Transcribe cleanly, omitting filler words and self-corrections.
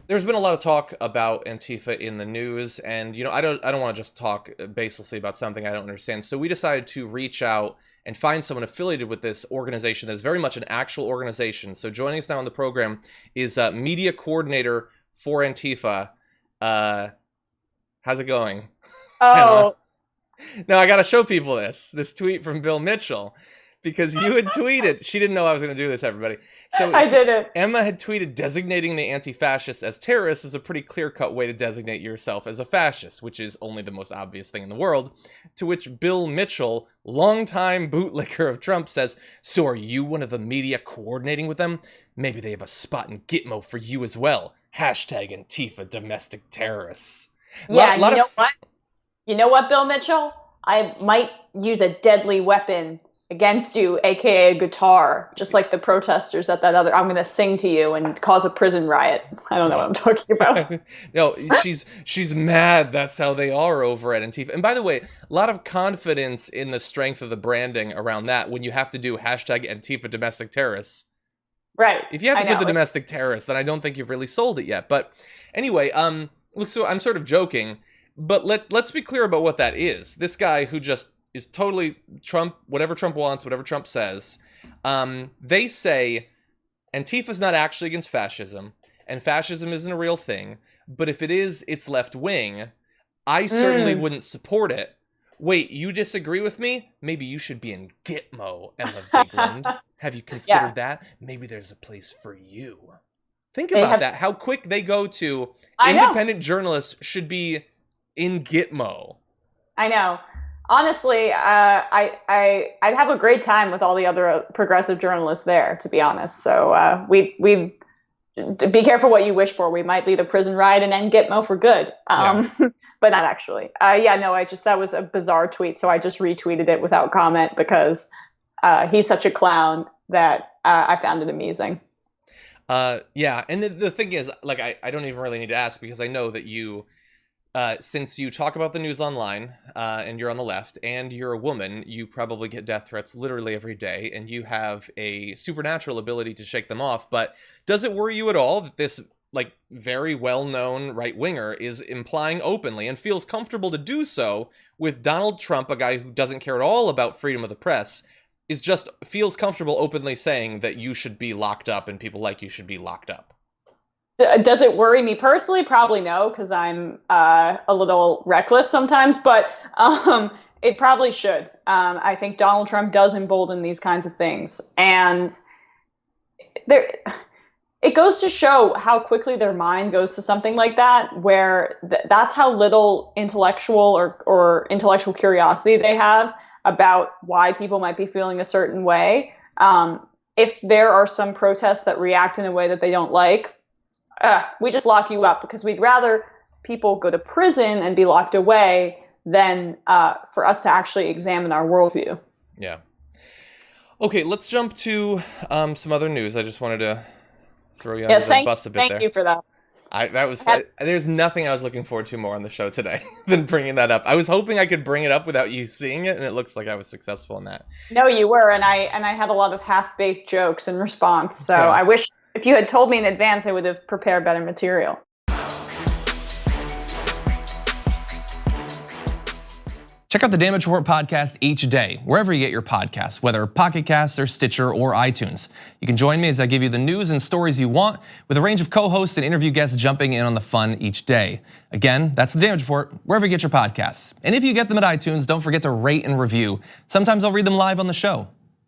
There's been a lot of talk about Antifa in the news, and I don't want to just talk baselessly about something I don't understand. So we decided to reach out and find someone affiliated with this organization that is very much an actual organization. So joining us now on the program is media coordinator for Antifa. How's it going? Oh, Now I gotta show people this tweet from Bill Mitchell, because you had tweeted. She didn't know I was gonna do this, everybody. So I did it. Emma had tweeted designating the anti-fascists as terrorists is a pretty clear-cut way to designate yourself as a fascist, which is only the most obvious thing in the world. To which Bill Mitchell, longtime bootlicker of Trump, says, "So are you one of the media coordinating with them? Maybe they have a spot in Gitmo for you as well. Hashtag Antifa domestic terrorists." Yeah, you know what? You know what, Bill Mitchell? I might use a deadly weapon against you, aka a guitar, just like the protesters at that other. I'm going to sing to you and cause a prison riot. I don't know what I'm talking about. No, she's mad. That's how they are over at Antifa. And by the way, a lot of confidence in the strength of the branding around that when you have to do hashtag Antifa domestic terrorists. Right. If you have to put the domestic terrorists, then I don't think you've really sold it yet. But anyway, look, so I'm sort of joking, but let's be clear about what that is. This guy who just is totally Trump, whatever Trump wants, whatever Trump says. They say Antifa's not actually against fascism, and fascism isn't a real thing, but if it is, it's left-wing. I certainly wouldn't support it. Wait, you disagree with me? Maybe you should be in Gitmo, Emma Vigeland. Have you considered that? Maybe there's a place for you. Think about that. How quick they go to independent journalists should be in Gitmo. I know. Honestly, I'd have a great time with all the other progressive journalists there, to be honest. So we be careful what you wish for. We might lead a prison riot and end Gitmo for good. But not actually. That was a bizarre tweet, so I just retweeted it without comment because he's such a clown that I found it amusing. Yeah, and the thing is, like, I don't even really need to ask because I know that you, since you talk about the news online, and you're on the left, and you're a woman, you probably get death threats literally every day, and you have a supernatural ability to shake them off. But does it worry you at all that this, like, very well-known right-winger is implying openly and feels comfortable to do so with Donald Trump, a guy who doesn't care at all about freedom of the press, feels comfortable openly saying that you should be locked up and people like you should be locked up? Does it worry me personally? Probably no, because I'm a little reckless sometimes, but it probably should. I think Donald Trump does embolden these kinds of things. And it goes to show how quickly their mind goes to something like that, where that's how little intellectual or intellectual curiosity they have about why people might be feeling a certain way. If there are some protests that react in a way that they don't like, we just lock you up because we'd rather people go to prison and be locked away than for us to actually examine our worldview. Yeah. Okay, let's jump to some other news. I just wanted to throw you under the bus a bit there. Thank you for that. There's nothing I was looking forward to more on the show today than bringing that up. I was hoping I could bring it up without you seeing it, and it looks like I was successful in that. No, you were, and I had a lot of half-baked jokes in response. So okay. I wish if you had told me in advance, I would have prepared better material. Check out the Damage Report podcast each day, wherever you get your podcasts, whether Pocket Casts or Stitcher or iTunes. You can join me as I give you the news and stories you want, with a range of co-hosts and interview guests jumping in on the fun each day. Again, that's the Damage Report, wherever you get your podcasts. And if you get them at iTunes, don't forget to rate and review. Sometimes I'll read them live on the show.